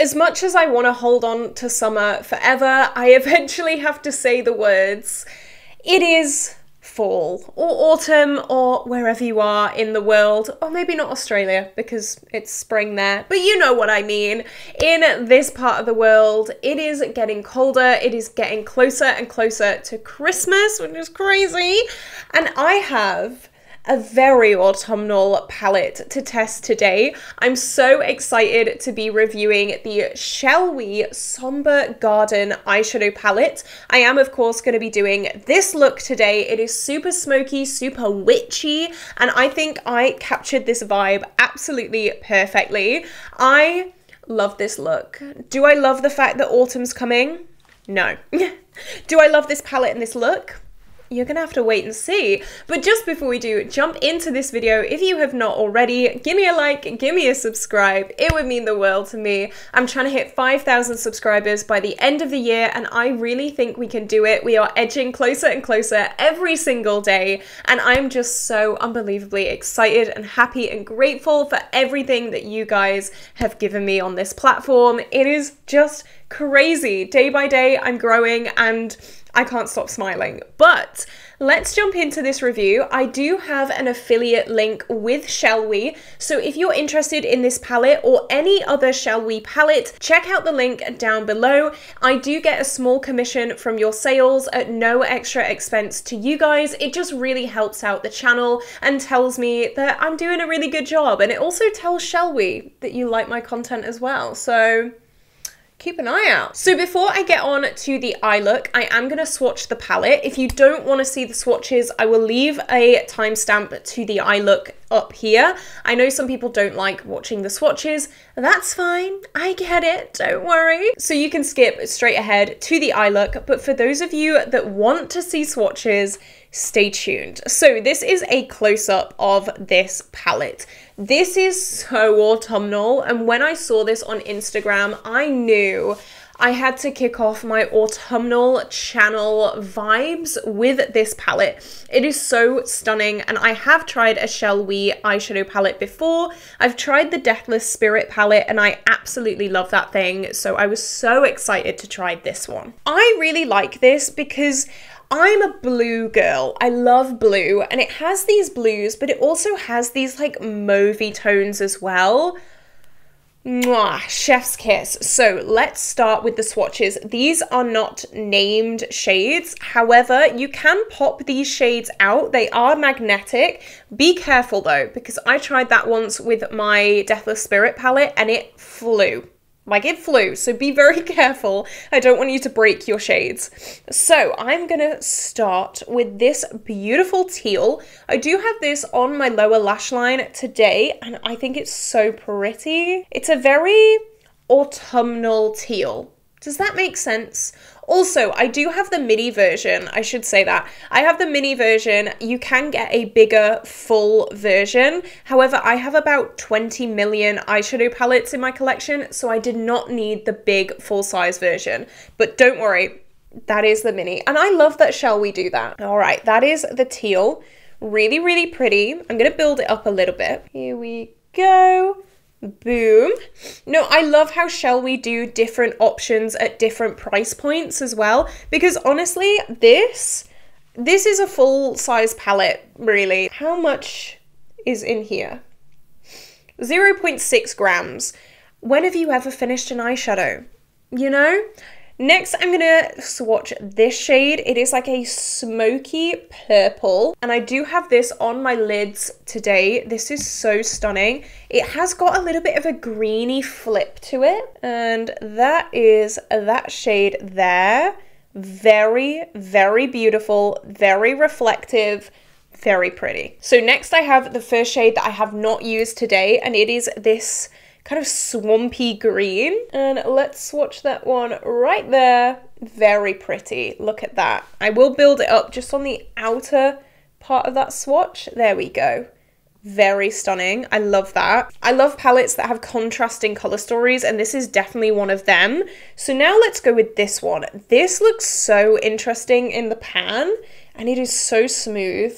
As much as I want to hold on to summer forever, I eventually have to say the words. It is fall or autumn or wherever you are in the world, or maybe not Australia because it's spring there, but you know what I mean. In this part of the world, it is getting colder, it is getting closer and closer to Christmas, which is crazy, and I have a very autumnal palette to test today. I'm so excited to be reviewing the Shellwe Somber Garden eyeshadow palette. I am, of course, going to be doing this look today. It is super smoky, super witchy, and I think I captured this vibe absolutely perfectly. I love this look. Do I love the fact that autumn's coming? No. Do I love this palette and this look? You're gonna have to wait and see. But just before we do jump into this video, if you have not already, give me a like, give me a subscribe. It would mean the world to me. I'm trying to hit 5,000 subscribers by the end of the year, and I really think we can do it. We are edging closer and closer every single day, and I'm just so unbelievably excited and happy and grateful for everything that you guys have given me on this platform. It is just crazy. Day by day, I'm growing and I can't stop smiling. But let's jump into this review. I do have an affiliate link with Shellwe, so if you're interested in this palette or any other Shellwe palette, check out the link down below. I do get a small commission from your sales at no extra expense to you guys. It just really helps out the channel and tells me that I'm doing a really good job, and it also tells Shellwe that you like my content as well. So keep an eye out. So before I get on to the eye look, I am going to swatch the palette. If you don't want to see the swatches, I will leave a timestamp to the eye look up here. I know some people don't like watching the swatches. That's fine. I get it. Don't worry. So you can skip straight ahead to the eye look. But for those of you that want to see swatches, stay tuned. So this is a close-up of this palette. This is so autumnal, and when I saw this on Instagram, I knew I had to kick off my autumnal channel vibes with this palette. It is so stunning, and I have tried a Shellwe eyeshadow palette before. I've tried the Deathless Spirit palette, and I absolutely love that thing, so I was so excited to try this one. I really like this because I'm a blue girl. I love blue, and it has these blues, but it also has these like mauvey tones as well. Mwah, chef's kiss. So let's start with the swatches. These are not named shades. However, you can pop these shades out. They are magnetic. Be careful though, because I tried that once with my Deathless Spirit palette and it flew. Like it flew, so be very careful. I don't want you to break your shades. So I'm gonna start with this beautiful teal. I do have this on my lower lash line today, and I think it's so pretty. It's a very autumnal teal. Does that make sense? Also, I do have the mini version. I should say that. I have the mini version. You can get a bigger full version. However, I have about 20 million eyeshadow palettes in my collection, so I did not need the big full-size version. But don't worry, that is the mini. And I love that Shellwe do that. All right, that is the teal. Really, really pretty. I'm going to build it up a little bit. Here we go. Boom. No, I love how Shellwe do different options at different price points as well, because honestly, this is a full-size palette, really. How much is in here? 0.6 grams. When have you ever finished an eyeshadow? You know? Next, I'm gonna swatch this shade. It is like a smoky purple, and I do have this on my lids today. This is so stunning. It has got a little bit of a greeny flip to it, and that is that shade there. Very, very beautiful, very reflective, very pretty. So next I have the first shade that I have not used today, and it is this kind of swampy green, and let's swatch that one right there. Very pretty. Look at that. I will build it up just on the outer part of that swatch. There we go. Very stunning. I love that. I love palettes that have contrasting color stories, and this is definitely one of them. So now let's go with this one. This looks so interesting in the pan, and it is so smooth.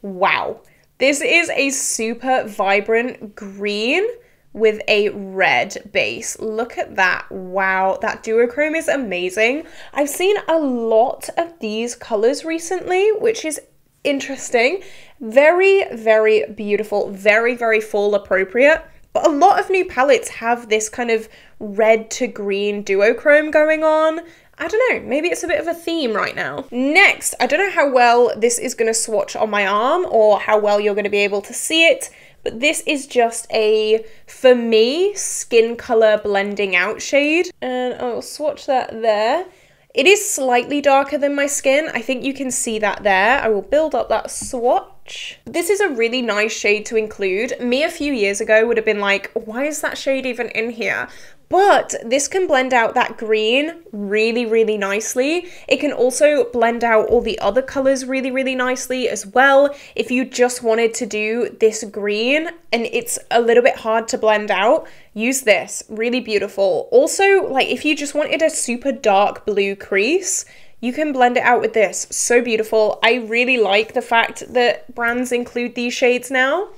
Wow. This is a super vibrant green. with a red base. Look at that. Wow, that duochrome is amazing. I've seen a lot of these colors recently, which is interesting. Very, very beautiful. Very, very fall appropriate. But a lot of new palettes have this kind of red to green duochrome going on. I don't know, maybe it's a bit of a theme right now. Next, I don't know how well this is going to swatch on my arm or how well you're going to be able to see it, but this is just a, for me, skin color blending out shade. And I'll swatch that there. It is slightly darker than my skin. I think you can see that there. I will build up that swatch. This is a really nice shade to include. Me a few years ago would have been like, why is that shade even in here? But this can blend out that green really, really nicely. It can also blend out all the other colors really, really nicely as well. If you just wanted to do this green and it's a little bit hard to blend out, use this. Really beautiful. Also, like if you just wanted a super dark blue crease, you can blend it out with this. So beautiful. I really like the fact that brands include these shades now.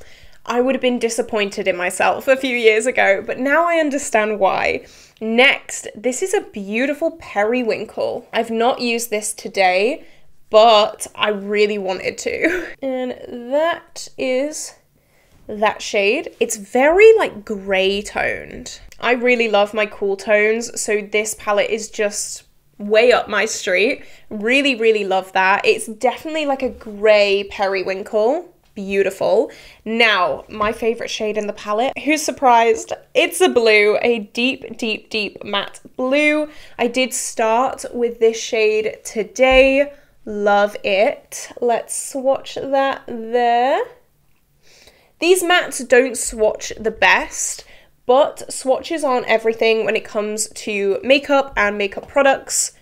I would have been disappointed in myself a few years ago, but now I understand why. Next, this is a beautiful periwinkle. I've not used this today, but I really wanted to. And that is that shade. It's very like gray toned. I really love my cool tones, so this palette is just way up my street. Really, really love that. It's definitely like a gray periwinkle. Beautiful. Now, my favorite shade in the palette. Who's surprised? It's a blue, a deep, deep, deep matte blue. I did start with this shade today. Love it. Let's swatch that there. These mattes don't swatch the best, but swatches aren't everything when it comes to makeup and makeup products.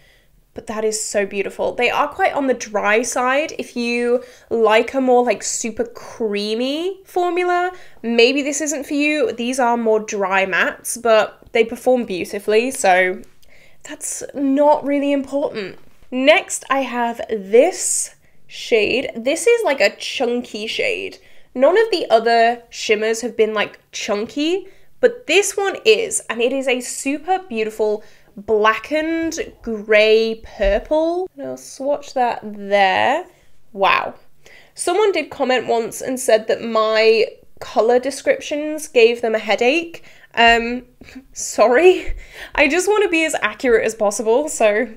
But that is so beautiful. They are quite on the dry side. If you like a more like super creamy formula, maybe this isn't for you. These are more dry mattes, but they perform beautifully, so that's not really important. Next, I have this shade. This is like a chunky shade. None of the other shimmers have been like chunky, but this one is, and it is a super beautiful blackened grey purple. And I'll swatch that there. Wow. Someone did comment once and said that my colour descriptions gave them a headache. Sorry. I just want to be as accurate as possible, so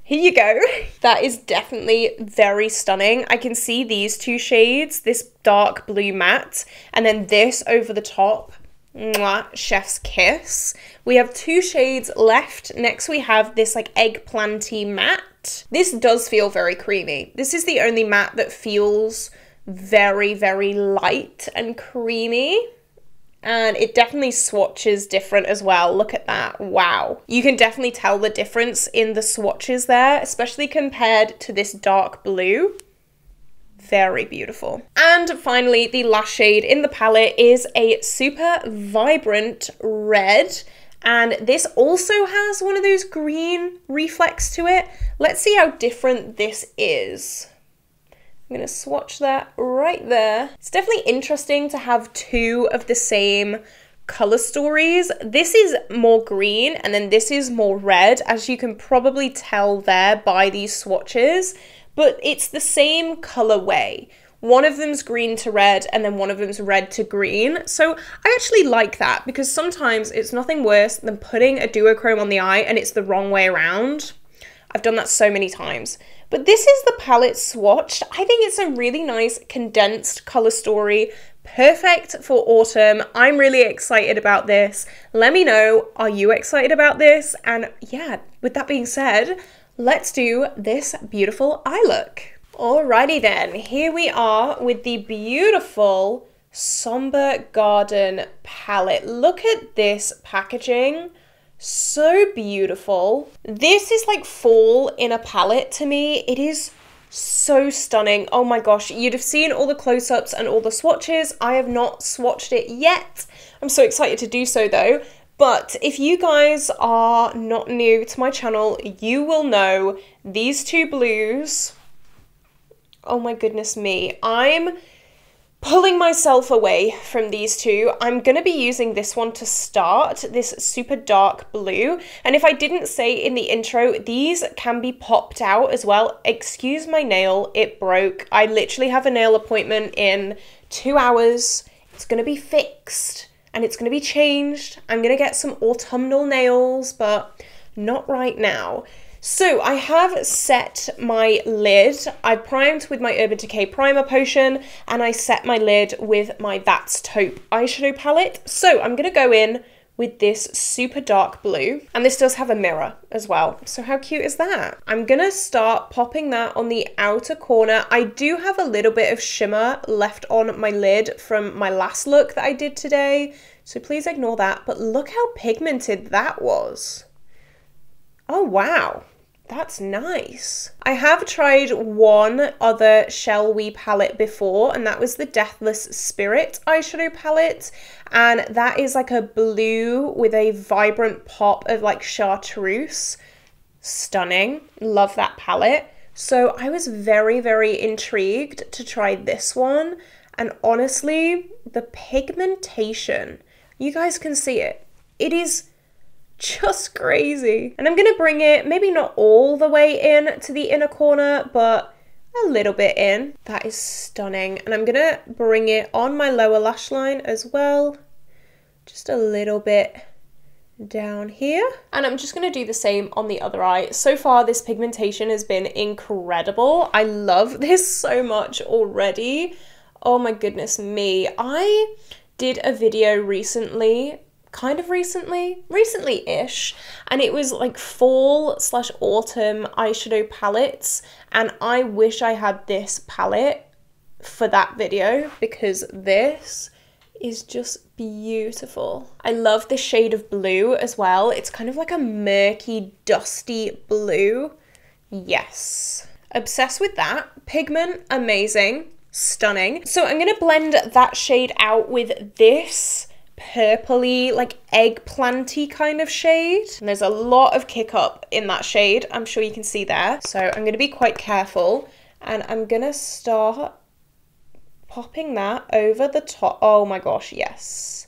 here you go. That is definitely very stunning. I can see these two shades, this dark blue matte, and then this over the top. Mwah, chef's kiss. We have two shades left. Next we have this like eggplanty matte. This does feel very creamy. This is the only matte that feels very, very light and creamy. And it definitely swatches different as well. Look at that. Wow. You can definitely tell the difference in the swatches there, especially compared to this dark blue. Very beautiful. And finally, the last shade in the palette is a super vibrant red. And this also has one of those green reflex to it. Let's see how different this is. I'm going to swatch that right there. It's definitely interesting to have two of the same color stories. This is more green and then this is more red, as you can probably tell there by these swatches. But it's the same colorway. One of them's green to red and then one of them's red to green. So I actually like that because sometimes it's nothing worse than putting a duochrome on the eye and it's the wrong way around. I've done that so many times. But this is the palette swatched. I think it's a really nice condensed color story. Perfect for autumn. I'm really excited about this. Let me know, are you excited about this? And yeah, with that being said, let's do this beautiful eye look. Alrighty then, here we are with the beautiful Somber Garden palette. Look at this packaging, so beautiful. This is like fall in a palette to me. It is so stunning. Oh my gosh, you'd have seen all the close-ups and all the swatches. I have not swatched it yet. I'm so excited to do so though. But if you guys are not new to my channel, you will know these two blues. Oh my goodness me. I'm Pulling myself away from these two, I'm going to be using this one to start, this super dark blue. And if I didn't say in the intro, these can be popped out as well. Excuse my nail, it broke. I literally have a nail appointment in 2 hours. It's going to be fixed and it's going to be changed. I'm going to get some autumnal nails, but not right now. So I have set my lid. I primed with my Urban Decay primer potion and I set my lid with my That's Taupe eyeshadow palette. So I'm going to go in with this super dark blue, and this does have a mirror as well. So how cute is that? I'm going to start popping that on the outer corner. I do have a little bit of shimmer left on my lid from my last look that I did today, so please ignore that. But look how pigmented that was. Oh wow, that's nice. I have tried one other Shellwe palette before, and that was the Deathless Spirit eyeshadow palette, and that is like a blue with a vibrant pop of like chartreuse. Stunning, love that palette. So I was very, very intrigued to try this one, and honestly, the pigmentation, you guys can see it. It is just crazy. And I'm gonna bring it maybe not all the way in to the inner corner, but a little bit in. That is stunning. And I'm gonna bring it on my lower lash line as well, just a little bit down here. And I'm just gonna do the same on the other eye. So far this pigmentation has been incredible. I love this so much already. Oh my goodness me. I did a video recently, recently-ish, and it was like fall/autumn eyeshadow palettes, and I wish I had this palette for that video because this is just beautiful. I love this shade of blue as well. It's kind of like a murky, dusty blue. Yes. Obsessed with that. Pigment, amazing, stunning. So I'm gonna blend that shade out with this purpley, like eggplanty kind of shade. And there's a lot of kick up in that shade, I'm sure you can see there. So I'm going to be quite careful, and I'm going to start popping that over the top. Oh my gosh, yes.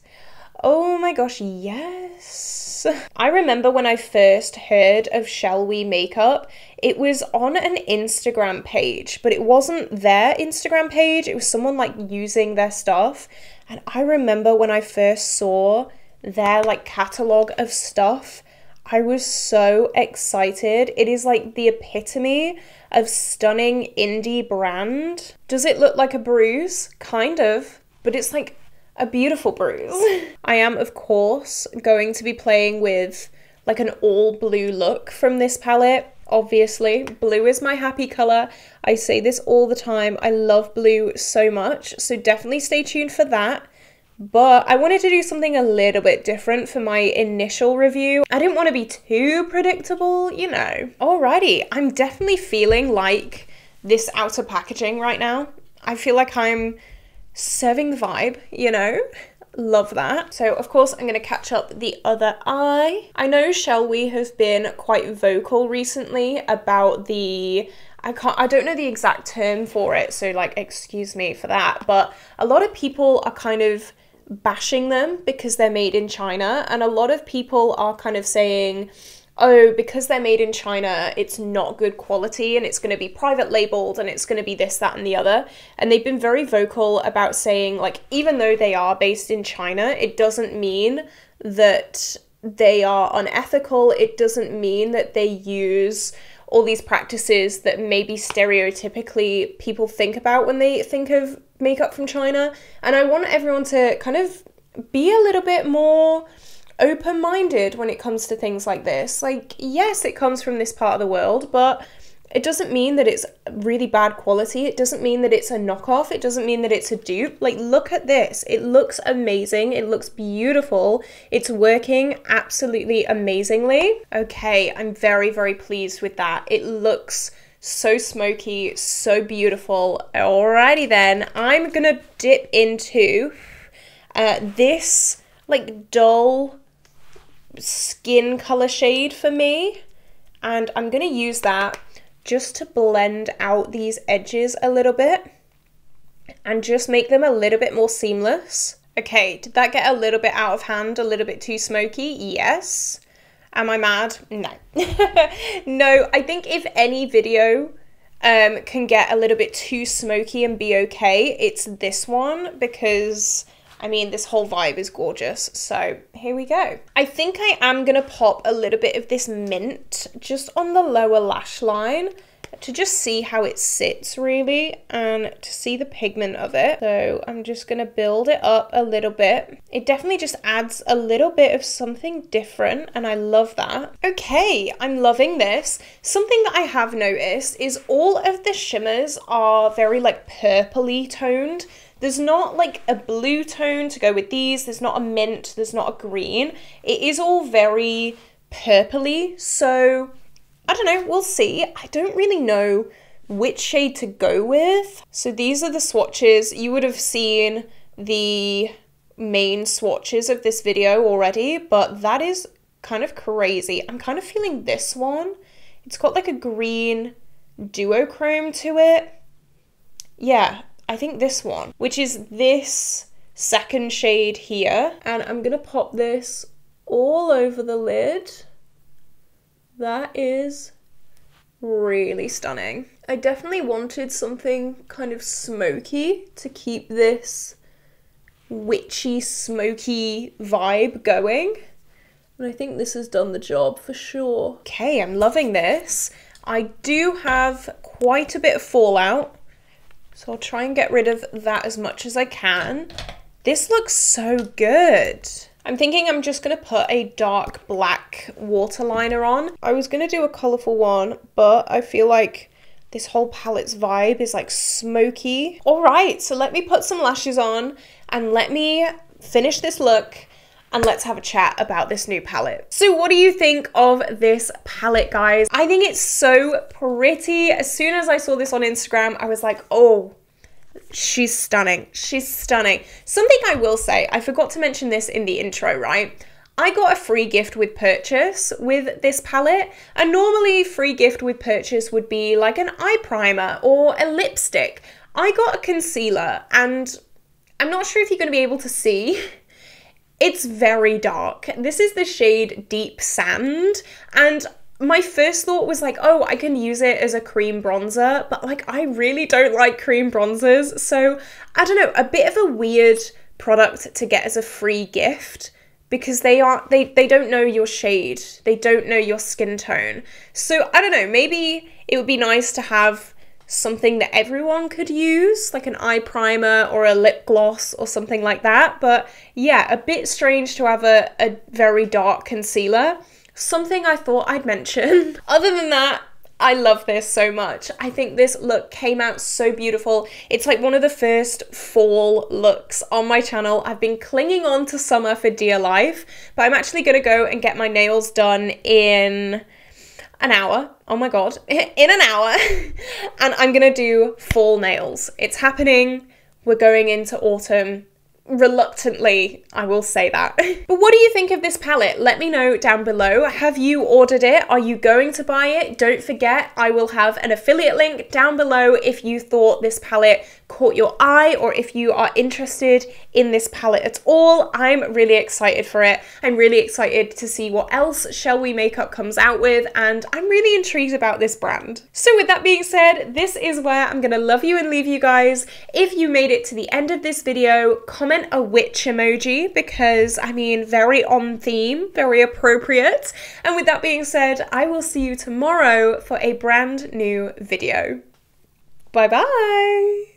Oh my gosh, yes. I remember when I first heard of Shellwe makeup, it was on an Instagram page, but it wasn't their Instagram page. It was someone like using their stuff. And I remember when I first saw their like catalogue of stuff, I was so excited. It is like the epitome of stunning indie brand. Does it look like a bruise? Kind of, but it's like a beautiful bruise. I am, of course, going to be playing with like an all blue look from this palette. Obviously, blue is my happy colour. I say this all the time. I love blue so much, so definitely stay tuned for that. But I wanted to do something a little bit different for my initial review. I didn't want to be too predictable, you know. Alrighty, I'm definitely feeling like this outer packaging right now. I feel like I'm serving the vibe, you know. Love that. So of course I'm going to catch up the other eye. I know Shellwe has been quite vocal recently about the, I don't know the exact term for it, so like excuse me for that, but a lot of people are kind of bashing them because they're made in China, and a lot of people are kind of saying, oh, because they're made in China, it's not good quality and it's going to be private labeled and it's going to be this, that, and the other. And they've been very vocal about saying, like, even though they are based in China, it doesn't mean that they are unethical. It doesn't mean that they use all these practices that maybe stereotypically people think about when they think of makeup from China. And I want everyone to kind of be a little bit more open-minded when it comes to things like this. Like, yes, it comes from this part of the world, but it doesn't mean that it's really bad quality. It doesn't mean that it's a knockoff. It doesn't mean that it's a dupe. Like, look at this. It looks amazing. It looks beautiful. It's working absolutely amazingly. Okay, I'm very, very pleased with that. It looks so smoky, so beautiful. Alrighty then, I'm gonna dip into this like dull skin color shade for me, and I'm gonna use that just to blend out these edges a little bit. and just make them a little bit more seamless. Okay, did that get a little bit out of hand, a little bit too smoky? Yes. Am I mad? No. No, I think if any video can get a little bit too smoky and be okay, it's this one, because I mean, this whole vibe is gorgeous. So here we go. I think I am gonna pop a little bit of this mint just on the lower lash line to just see how it sits really, and to see the pigment of it. So I'm just gonna build it up a little bit. It definitely just adds a little bit of something different, and I love that. Okay, I'm loving this. Something that I have noticed is all of the shimmers are very like purpley toned. There's not like a blue tone to go with these. There's not a mint, there's not a green. It is all very purpley, so I don't know, we'll see. I don't really know which shade to go with. So these are the swatches. You would have seen the main swatches of this video already, but that is kind of crazy. I'm kind of feeling this one. It's got like a green duochrome to it. Yeah, I think this one, which is this second shade here. And I'm gonna pop this all over the lid. That is really stunning. I definitely wanted something kind of smoky to keep this witchy, smoky vibe going. And I think this has done the job for sure. Okay, I'm loving this. I do have quite a bit of fallout, so I'll try and get rid of that as much as I can. This looks so good. I'm thinking I'm just gonna put a dark black waterliner on. I was gonna do a colourful one, but I feel like this whole palette's vibe is like smoky. All right, so let me put some lashes on and let me finish this look, and let's have a chat about this new palette. So what do you think of this palette, guys? I think it's so pretty. As soon as I saw this on Instagram, I was like, oh, she's stunning. She's stunning. Something I will say, I forgot to mention this in the intro, right? I got a free gift with purchase with this palette, and normally free gift with purchase would be like an eye primer or a lipstick. I got a concealer, and I'm not sure if you're going to be able to see. It's very dark. This is the shade Deep Sand, and my first thought was like, oh, I can use it as a cream bronzer, but like I really don't like cream bronzers, so I don't know, a bit of a weird product to get as a free gift, because they don't know your shade, they don't know your skin tone. So I don't know, maybe it would be nice to have something that everyone could use, like an eye primer or a lip gloss or something like that. But yeah, a bit strange to have a very dark concealer. Something I thought I'd mention. Other than that, I love this so much. I think this look came out so beautiful. It's like one of the first fall looks on my channel. I've been clinging on to summer for dear life, but I'm actually gonna go and get my nails done in an hour. Oh my god, in an hour. And I'm gonna do fall nails. It's happening. We're going into autumn. Reluctantly, I will say that. But what do you think of this palette? Let me know down below. Have you ordered it? Are you going to buy it? Don't forget, I will have an affiliate link down below if you thought this palette caught your eye, or if you are interested in this palette at all. I'm really excited for it. I'm really excited to see what else Shellwe makeup comes out with, and I'm really intrigued about this brand. So with that being said, this is where I'm gonna love you and leave you guys. If you made it to the end of this video, comment a witch emoji, because I mean, very on theme, very appropriate. And with that being said, I will see you tomorrow for a brand new video. Bye bye.